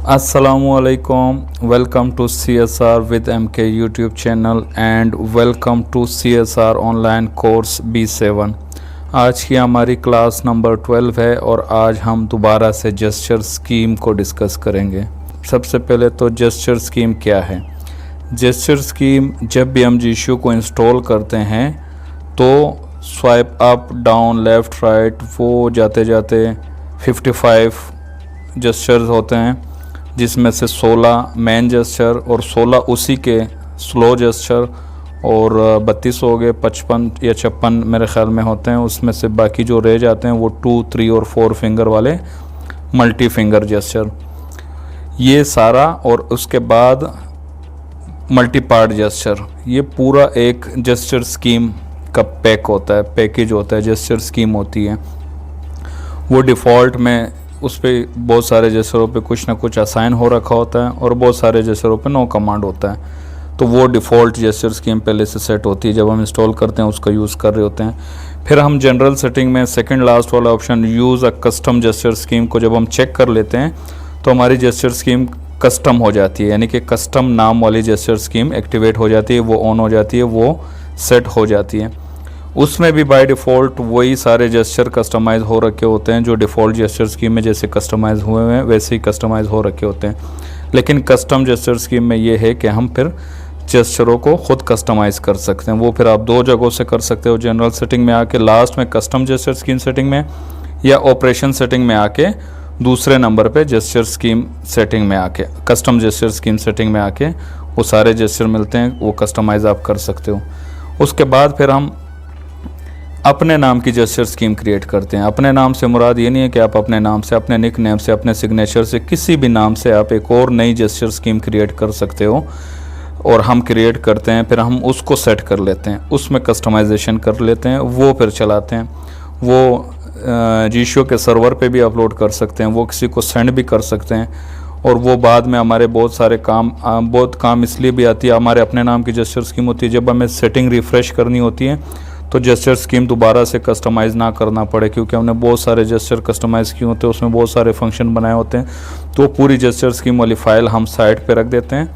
Assalamualaikum. Welcome to CSR with MK YouTube channel and welcome to CSR online course B7। आज की हमारी class number 12 है और आज हम दोबारा से जेस्चर स्कीम को डिस्कस करेंगे। सबसे पहले तो जेस्चर स्कीम क्या है। जेस्चर स्कीम जब भी हम जीशू को इंस्टॉल करते हैं तो swipe up down left right वो जाते जाते 55 जेस्चर्स होते हैं, जिसमें से 16 मेन जेस्चर और 16 उसी के स्लो जेस्चर और 32 हो गए, 55 या 56 मेरे ख्याल में होते हैं। उसमें से बाकी जो रह जाते हैं वो 2, 3 और 4 फिंगर वाले मल्टी फिंगर जेस्चर, ये सारा। और उसके बाद मल्टी पार्ट जेस्चर, ये पूरा एक जेस्चर स्कीम का पैक होता है, पैकेज होता है, जेस्चर स्कीम होती है। वो डिफ़ॉल्ट में उस पर बहुत सारे जेस्चरों पे कुछ ना कुछ असाइन हो रखा होता है और बहुत सारे जेस्चरों पे नो कमांड होता है। तो वो डिफ़ॉल्ट जेस्चर स्कीम पहले से सेट होती है, जब हम इंस्टॉल करते हैं उसका यूज़ कर रहे होते हैं। फिर हम जनरल सेटिंग में सेकंड लास्ट वाला option use a custom gesture scheme को जब हम चेक कर लेते हैं तो हमारी जेस्चर स्कीम कस्टम हो जाती है, यानी कि कस्टम नाम वाली जेस्चर स्कीम एक्टिवेट हो जाती है, वो ऑन हो जाती है, वो सेट हो जाती है। उसमें भी बाय डिफ़ॉल्ट वही सारे जेस्चर कस्टमाइज़ हो रखे होते हैं जो डिफ़ॉल्ट जेस्चर स्कीम में जैसे कस्टमाइज़ हुए हैं वैसे ही कस्टमाइज़ हो रखे होते हैं। लेकिन कस्टम जेस्चर स्कीम में ये है कि हम फिर जेस्चरों को ख़ुद कस्टमाइज़ कर सकते हैं। वो फिर आप दो जगहों से कर सकते हो, जनरल सेटिंग में आके लास्ट में कस्टम जेस्चर स्कीम सेटिंग में, या ऑपरेशन सेटिंग में आके दूसरे नंबर पे जेस्चर स्कीम सेटिंग में आके कस्टम जेस्चर स्कीम सेटिंग में आके वो सारे जेस्चर मिलते हैं, वो कस्टमाइज़ आप कर सकते हो। उसके बाद फिर हम अपने नाम की जेस्चर स्कीम क्रिएट करते हैं। अपने नाम से मुराद ये नहीं है कि आप अपने नाम से, अपने निक नेम से, अपने सिग्नेचर से, किसी भी नाम से आप एक और नई जेस्चर स्कीम क्रिएट कर सकते हो। और हम क्रिएट करते हैं, फिर हम उसको सेट कर लेते हैं, उसमें कस्टमाइजेशन कर लेते हैं, वो फिर चलाते हैं। वो जीशो के सर्वर पे भी अपलोड कर सकते हैं, वो किसी को सेंड भी कर सकते हैं। और वो बाद में हमारे बहुत काम इसलिए भी आती है, हमारे अपने नाम की जेस्चर स्कीम होती है, जब हमें सेटिंग रिफ़्रेश करनी होती है तो जेस्चर स्कीम दोबारा से कस्टमाइज़ ना करना पड़े, क्योंकि हमने बहुत सारे जेस्चर कस्टमाइज़ किए होते हैं, उसमें बहुत सारे फंक्शन बनाए होते हैं। तो पूरी जेस्चर स्कीम वाली फ़ाइल हम साइड पे रख देते हैं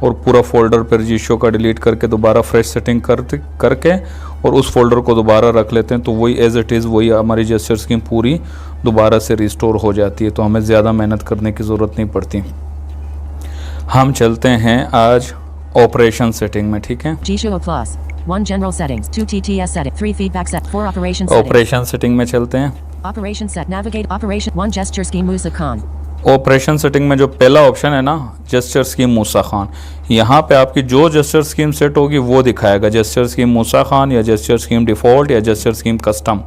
और पूरा फ़ोल्डर पर जीशो का डिलीट करके दोबारा फ्रेश सेटिंग करके और उस फोल्डर को दोबारा रख लेते हैं। तो वही एज़ इट इज़ वही हमारी जेस्चर स्कीम पूरी दोबारा से रिस्टोर हो जाती है, तो हमें ज़्यादा मेहनत करने की ज़रूरत नहीं पड़ती। हम चलते हैं आज ऑपरेशन सेटिंग में, ठीक है। One general settings, 2 TTS setting, 3 feedback set, 4 operation settings. Operation setting में चलते हैं। Operation set, navigate operation 1 gesture scheme Musa Khan. Operation setting में जो पहला ऑप्शन है ना, जेस्चर स्कीम मूसा खान, यहाँ पे आपकी जो जेस्चर स्कीम सेट होगी वो दिखाएगा, जेस्चर स्कीम मूसा खान या जेस्चर स्कीम डिफ़ॉल्ट या जेस्चर स्कीम कस्टम।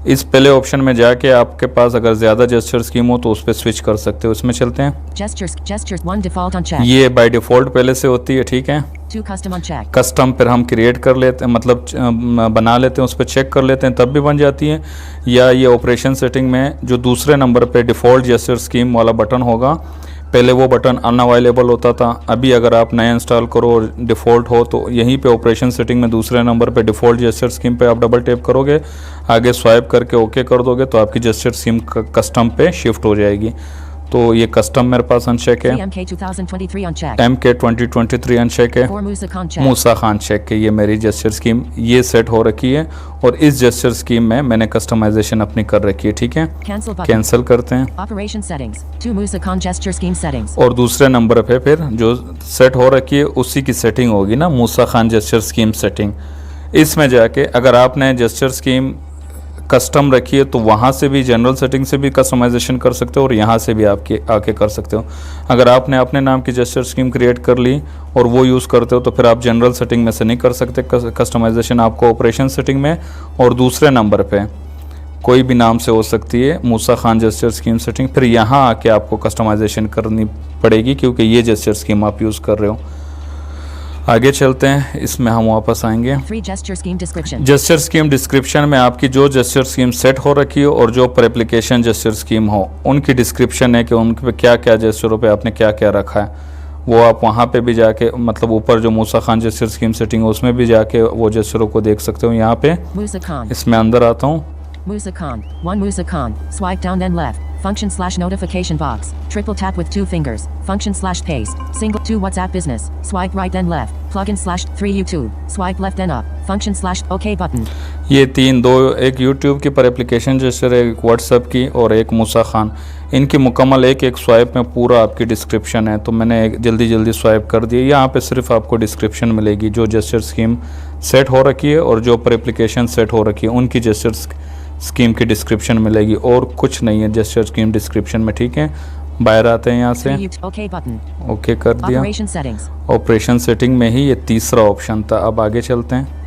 इस पहले ऑप्शन में जाके आपके पास अगर ज़्यादा जेस्चर स्कीम हो तो उस पर स्विच कर सकते हो। इसमें चलते हैं। Gestures 1 default on check. ये बाय डिफ़ॉल्ट पहले से होती है, ठीक है। 2 custom on check. कस्टम फिर हम क्रिएट कर लेते हैं, मतलब बना लेते हैं, उस पर चेक कर लेते हैं तब भी बन जाती है। या ये ऑपरेशन सेटिंग में जो दूसरे नंबर पे डिफ़ॉल्ट जेस्चर स्कीम वाला बटन होगा, पहले वो बटन अनअवेलेबल होता था, अभी अगर आप नया इंस्टॉल करो और डिफ़ॉल्ट हो तो यहीं पे ऑपरेशन सेटिंग में दूसरे नंबर पे डिफ़ॉल्ट जेस्चर स्कीम पे आप डबल टैप करोगे, आगे स्वाइप करके ओके कर दोगे तो आपकी जेस्चर स्कीम कस्टम पे शिफ्ट हो जाएगी। तो ये कस्टम मेरे पास अनचेक है, MK 2023 on check. MK 2023 uncheck है, 4 Musa Khan check. मूसा खान चेक है। ये मेरी जेस्चर स्कीम ये सेट हो रखी है और इस जेस्चर स्कीम में मैंने कस्टमाइजेशन अपनी कर रखी है, ठीक है। कैंसिल करते हैं। Operation settings, 2 Musa Khan gesture scheme settings. और दूसरे नंबर पे फिर जो सेट हो रखी है उसी की सेटिंग होगी ना, मूसा खान जेस्चर स्कीम सेटिंग। इसमें जाके अगर आपने जेस्चर स्कीम कस्टम रखी है तो वहाँ से भी जनरल सेटिंग से भी कस्टमाइजेशन कर सकते हो और यहाँ से भी आपके आके कर सकते हो। अगर आपने अपने नाम की जेस्चर स्कीम क्रिएट कर ली और वो यूज़ करते हो तो फिर आप जनरल सेटिंग में से नहीं कर सकते कस्टमाइजेशन, आपको ऑपरेशन सेटिंग में और दूसरे नंबर पे कोई भी नाम से हो सकती है मूसा खान जेस्चर स्कीम सेटिंग, फिर यहाँ आके आपको कस्टमाइजेशन करनी पड़ेगी क्योंकि ये जेस्चर स्कीम आप यूज़ कर रहे हो। आगे चलते हैं, इसमें हम वापस आएंगे। जेस्चर स्कीम डिस्क्रिप्शन में आपकी जो जेस्चर स्कीम सेट हो रखी हो और जो पर एप्लीकेशन जेस्चर स्कीम हो उनकी डिस्क्रिप्शन है कि उन पे क्या क्या जेस्चरों पे आपने क्या क्या रखा है, वो आप वहाँ पे भी जाके, मतलब ऊपर जो मूसा खान जेस्चर स्कीम सेटिंग है उसमें भी जाके वो जेस्चरों को देख सकते हो। यहाँ पे इसमें अंदर आता हूँ। Musa Khan, 1 Musa Khan, swipe down then left, Function/notification box. Triple tap with 2 fingers. Function/paste. Single 2 WhatsApp business. Swipe right then left. Plugin/3 YouTube. Swipe left then up. Function/OK button. ये दो एक यूट्यूब की पर application gesture, एक WhatsApp की और एक मूसा खान, इनकी मुकम्मल एक स्वाइप में पूरा आपकी डिस्क्रिप्शन है। तो मैंने एक जल्दी स्वाइप कर दी। यहाँ पे सिर्फ आपको डिस्क्रिप्शन मिलेगी जो जेस्चर स्कीम सेट हो रखी है और जो पर एप्लीकेशन सेट हो रखी है उनकी जेस्चर स्कीम की डिस्क्रिप्शन मिलेगी, और कुछ नहीं है जेस्चर स्कीम डिस्क्रिप्शन में। ठीक है, बाहर आते हैं यहाँ से, ओके कर दिया। ऑपरेशन सेटिंग में ही ये तीसरा ऑप्शन था। अब आगे चलते हैं।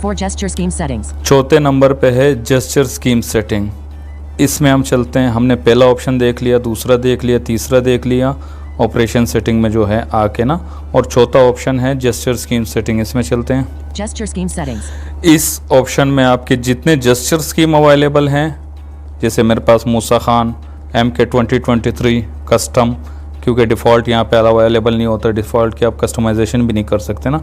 For gesture scheme settings. चौथे नंबर पे है जेस्चर स्कीम सेटिंग। इसमें हम चलते हैं। हमने पहला ऑप्शन देख लिया, दूसरा देख लिया, तीसरा देख लिया ऑपरेशन सेटिंग में जो है आके ना, और चौथा ऑप्शन है जेस्चर स्कीम सेटिंग। इसमें चलते हैं। Gesture scheme settings. इस ऑप्शन में आपके जितने जेस्चर स्कीम अवेलेबल हैं, जैसे मेरे पास मूसा खान MK 2023 कस्टम, क्योंकि डिफ़ॉल्ट यहाँ पे अवेलेबल नहीं होता, डिफ़ॉल्ट की आप कस्टमाइजेशन भी नहीं कर सकते ना,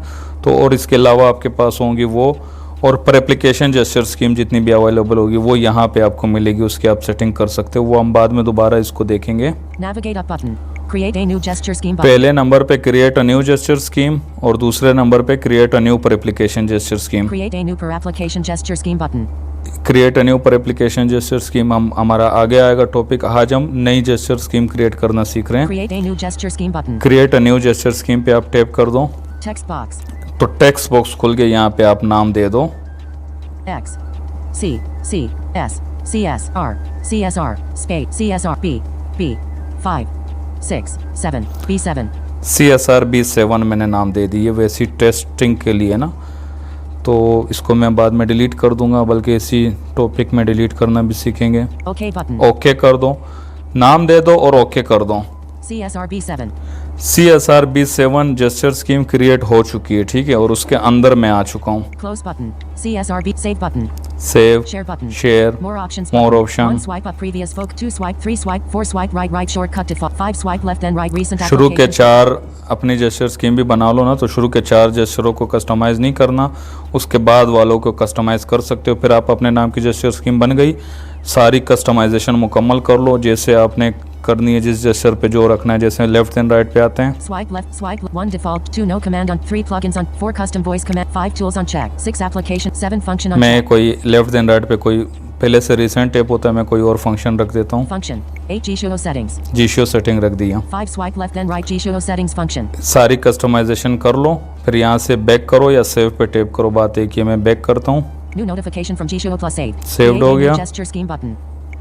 तो और इसके अलावा आपके पास होंगी वो, और पर एप्लीकेशन जेस्चर स्कीम जितनी भी अवेलेबल होगी वो यहाँ पे आपको मिलेगी, उसकी आप सेटिंग कर सकते हो। वो हम बाद में दोबारा इसको देखेंगे। Navigate up button. Create a new gesture scheme button. पहले नंबर पे create a new gesture scheme और दूसरे नंबर पे क्रिएट अ न्यू पर application gesture scheme. Create a new per application gesture scheme button. Create a new पर application gesture scheme हमारा आगे आएगा टॉपिक। आज हम नई जेस्चर स्कीम क्रिएट करना सीख रहे हैं। Create a new gesture scheme button. Create a new gesture scheme पे आप टैप कर दो Text box. तो टेक्स्ट बॉक्स खुल गया। यहाँ पे आप नाम दे दो X C C S CSR CSR space CSR B 5 6 7 B7 CSR B7 मैंने नाम दे दी है, वैसी टेस्टिंग के लिए ना, तो इसको मैं बाद में डिलीट कर दूंगा, बल्कि इसी टॉपिक में डिलीट करना भी सीखेंगे। OK button. ओके कर दो, नाम दे दो और ओके कर दो। CSR B7 CSR B7 gesture scheme create हो चुकी है, ठीक है, और उसके अंदर मैं आ चुका हूँ। Close button. CSR B save button. Save, Share button. Share, More options. more button. option. 1 swipe up previous folk, 2 swipe, 3 swipe, 4 swipe right shortcut default, 5 swipe left then right recent शुरू के applications. 4 अपनी gesture scheme भी बना लो ना, तो शुरू के 4 जेस्चरों को कस्टमाइज़ नहीं करना, उसके बाद वालों को कस्टमाइज़ कर सकते हो। फिर आप अपने नाम की जेस्चर स्कीम बन गई, सारी कस्टमाइजेशन मुकम्मल कर लो जैसे आपने करनी है, जिस जेस्चर पे जो रखना है। जैसे लेफ्ट एंड राइट पे आते हैं। Swipe left, swipe 1 default, 2 no command on, 3 plugins on, 4 custom voice command, 5 tools on check, 6 application, 7 function on मैं check. कोई लेफ्ट एंड राइट पे कोई पहले से रिसेंट टैप होता है, मैं कोई और फंक्शन रख देता हूँ। Function 8 Gshio settings, जीशियो सेटिंग रख दिया। 5 swipe left then right Gshio settings function. सारी कस्टमाइजेशन कर लो, फिर यहाँ से बैक करो या सेव पे टैप करो। बात एक ही है, मैं बैक करता हूँ। New notification from Gshio plus 8. Saved हो Create a new गया। gesture scheme button.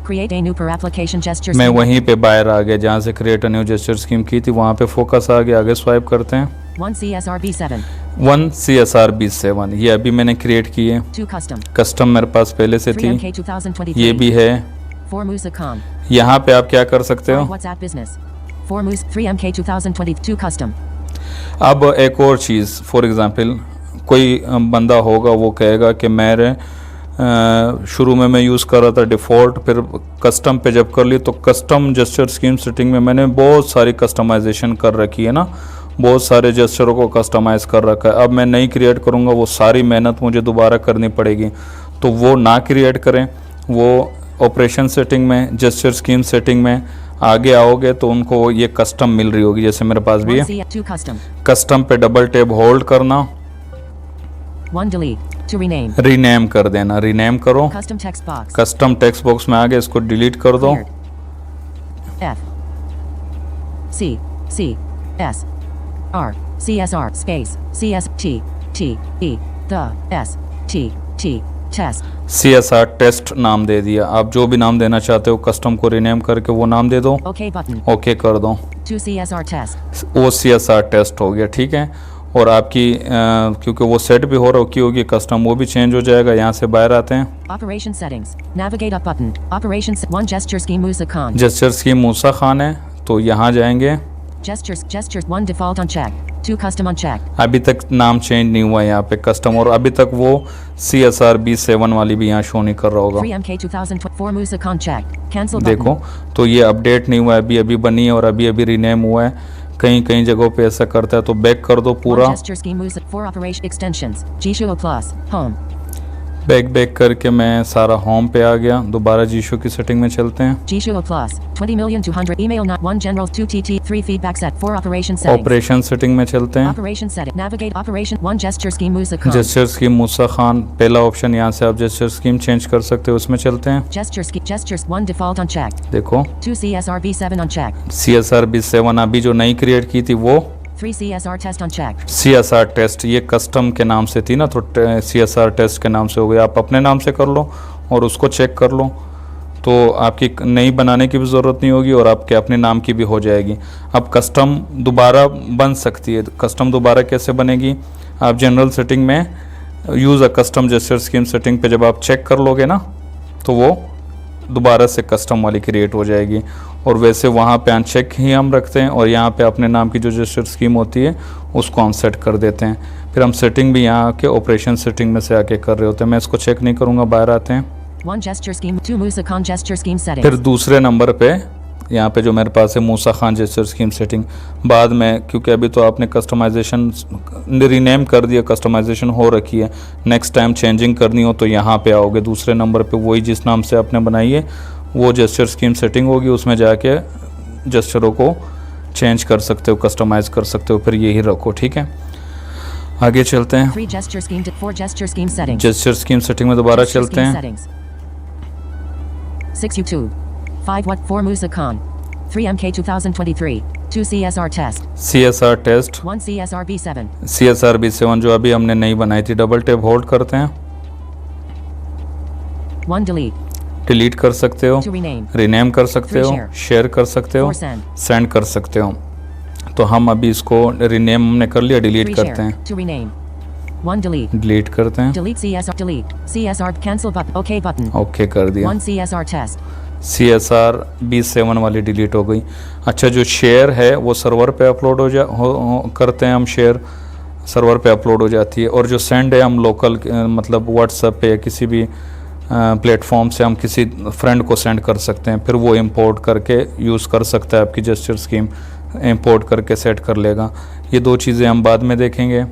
Create a new per application gesture मैं scheme. वहीं पे बाहर आ गया जहाँ से create a new gesture scheme की थी, वहाँ पे फोकस आ गया। आगे स्वाइप करते हैं। 1 CSR B7, 1 CSR B7 ये अभी मैंने क्रिएट की है। 2 custom, कस्टम मेरे पास पहले से 3 थी, MK 2023. ये भी है। 4 Musa Khan. यहाँ पे आप क्या कर सकते 5 हो। WhatsApp business. 4 Musa 3 MK 2022 custom. अब एक और चीज़, फॉर एग्जांपल कोई बंदा होगा वो कहेगा कि मेरे शुरू में मैं यूज़ कर रहा था डिफ़ॉल्ट, फिर कस्टम पे जब कर ली तो कस्टम जेस्चर स्कीम सेटिंग में मैंने बहुत सारी कस्टमाइजेशन कर रखी है ना, बहुत सारे जेस्चरों को कस्टमाइज़ कर रखा है। अब मैं नई क्रिएट करूँगा, वो सारी मेहनत मुझे दोबारा करनी पड़ेगी, तो वो ना क्रिएट करें। वो ऑपरेशन सेटिंग में, जेस्चर स्कीम सेटिंग में आगे आओगे तो उनको ये कस्टम मिल रही होगी, जैसे मेरे पास भी 1 है। C 2 custom. कस्टम पे डबल टैप होल्ड करना, 1 delete. To rename. रीनेम कर देना, रीनेम करो। Custom text box. Custom text box में आगे इसको डिलीट कर दो। Cleared. F C C S R CSR space CS T T E the S T T test. CSR test नाम दे दिया। आप जो भी नाम देना चाहते हो कस्टम को रीनेम करके वो नाम दे दो। OK button. ओके कर दो। 2 CSR test. वो CSR टेस्ट हो गया, ठीक है। और आपकी क्योंकि वो सेट भी हो रखी होगी कस्टम, वो भी चेंज हो जाएगा। यहाँ से बाहर आते हैं। Operation settings. Navigate up button. Operation 1 gesture scheme Musa Khan. Gesture scheme Musa Khan है, तो यहाँ जाएंगे। Gestures 1 default on check. 2 custom on check. अभी तक नाम चेंज नहीं हुआ है यहाँ पे कस्टम, और अभी तक वो CSR B7 वाली भी यहाँ शो नहीं कर रहा होगा। 3 MK 2024 Musa Khan check. Cancel button. देखो तो ये अपडेट नहीं हुआ है, अभी अभी बनी है और अभी अभी रीनेम हुआ है। कई जगहों पे ऐसा करता है, तो बैक कर दो पूरा। 1 gesture scheme Musa 4 operation extensions. Gshio plus home. Back करके मैं सारा होम पे आ गया। दोबारा जीशो की सेटिंग में चलते हैं। Jishuo plus 20,200 email not 1 generals 2 TT 3 feedback set 4 operation settings. Operation setting में चलते हैं। Operation setting. Navigate operation 1 gesture scheme Musa Khan. Gesture scheme Musa Khan पहला ऑप्शन, यहाँ से आप जेस्चर स्कीम चेंज कर सकते हो, उसमें चलते हैं। Gesture scheme gestures 1 default unchecked. देखो 2 CSR B7 unchecked. CSR B7 अभी जो नई क्रिएट की थी वो 3 CSR test unchecked. CSR test, ये कस्टम के नाम से थी ना, तो CSR टेस्ट के नाम से हो गया। आप अपने नाम से कर लो और उसको चेक कर लो, तो आपकी नई बनाने की भी ज़रूरत नहीं होगी और आपके अपने नाम की भी हो जाएगी। अब कस्टम दोबारा बन सकती है। कस्टम दोबारा कैसे बनेगी? आप जनरल सेटिंग में use a custom gesture scheme setting पे जब आप चेक कर लोगे ना, तो वो दोबारा से कस्टम वाली क्रिएट हो जाएगी। और वैसे वहाँ पे अनचेक ही हम रखते हैं और यहाँ पे अपने नाम की जो जेस्चर स्कीम होती है उसको हम सेट कर देते हैं। फिर हम सेटिंग भी यहाँ के ऑपरेशन सेटिंग में से आके कर रहे होते हैं। मैं इसको चेक नहीं करूँगा, बाहर आते हैं। 1 gesture scheme 2 Musa Khan gesture scheme settings. फिर दूसरे नंबर पे यहाँ पे जो मेरे पास है मूसा खान जेस्चर स्कीम सेटिंग। बाद में, क्योंकि अभी तो आपने कस्टमाइजेशन रीनेम कर दिया, कस्टमाइजेशन हो रखी है, नेक्स्ट टाइम चेंजिंग करनी हो तो यहाँ पे आओगे दूसरे नंबर पे, वही जिस नाम से आपने बनाई है वो जेस्चर स्कीम सेटिंग होगी, उसमें जाके जेस्चरों को चेंज कर सकते हो, कस्टमाइज़ कर सकते हो। फिर यही रखो, ठीक है। आगे चलते हैं। 3 gesture scheme 4 gesture scheme settings. Gesture scheme setting में दोबारा Gesture चलते scheme हैं। settings. 6 U2 5 what 4 Musa Khan 3 MK 2023 2 CSR test CSR test 1 CSR B7 CSR B7 जो अभी हमने नई बनाई थी, डबल टैप होल्ड करते हैं, 1 delete डिलीट कर सकते हो, to rename रीनेम कर सकते हो, शेयर कर सकते हो, 4 send सेंड कर सकते हो। तो हम अभी इसको रीनेम हमने कर लिया, डिलीट 3 करते share हैं। to rename 1 delete डिलीट करते हैं, delete CSR cancel button OK button okay कर दिया। 1 CSR test CSR B7 वाली डिलीट हो गई। अच्छा, जो शेयर है वो सर्वर पे अपलोड करते हैं हम, शेयर सर्वर पे अपलोड हो जाती है। और जो सेंड है हम लोकल मतलब व्हाट्सएप पे या किसी भी प्लेटफॉर्म से हम किसी फ्रेंड को सेंड कर सकते हैं, फिर वो इंपोर्ट करके यूज़ कर सकता है, आपकी जेस्चर स्कीम इंपोर्ट करके सेट कर लेगा। ये दो चीज़ें हम बाद में देखेंगे।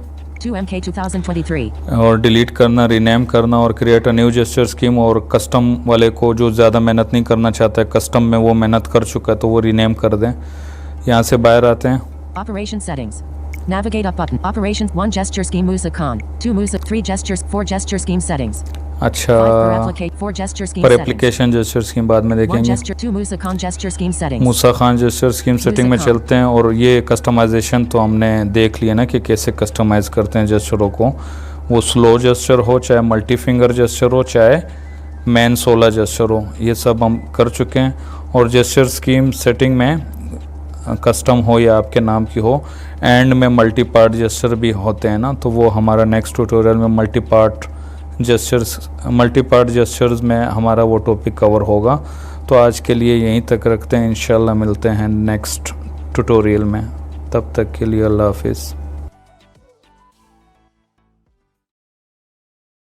2 MK 2023 और डिलीट करना, रीनेम करना और create a new gesture scheme. और कस्टम वाले को जो ज़्यादा मेहनत नहीं करना चाहता है, कस्टम में वो मेहनत कर चुका है, तो वो रीनेम कर दें। यहाँ से बाहर आते हैं। operation settings navigate up button operations 1 gesture scheme Musa Khan 2 Musa 3 gestures 4 gesture scheme settings अच्छा, 5 per applicate 4 gesture scheme पर settings एप्लीकेशन जेस्चर स्कीम बाद में 1 देखेंगे। gesture 2 Musa Khan gesture scheme settings मूसा खान जेस्चर स्कीम सेटिंग में खान। चलते हैं। और ये कस्टमाइजेशन तो हमने देख लिया ना कि कैसे कस्टमाइज़ करते हैं जेस्चरों को। वो स्लो जेस्चर हो, चाहे मल्टी फिंगर जेस्चर हो, चाहे मैन 16 जेस्चर हो, ये सब हम कर चुके हैं। और जेस्चर स्कीम सेटिंग में कस्टम हो या आपके नाम की हो, एंड में मल्टी पार्ट जेस्चर भी होते हैं ना, तो वो हमारा नेक्स्ट ट्यूटोरियल में मल्टी पार्ट जेस्चर्स में हमारा वो टॉपिक कवर होगा। तो आज के लिए यहीं तक रखते हैं, इंशाल्लाह मिलते हैं नेक्स्ट ट्यूटोरियल में। तब तक के लिए अल्लाह हाफिज़।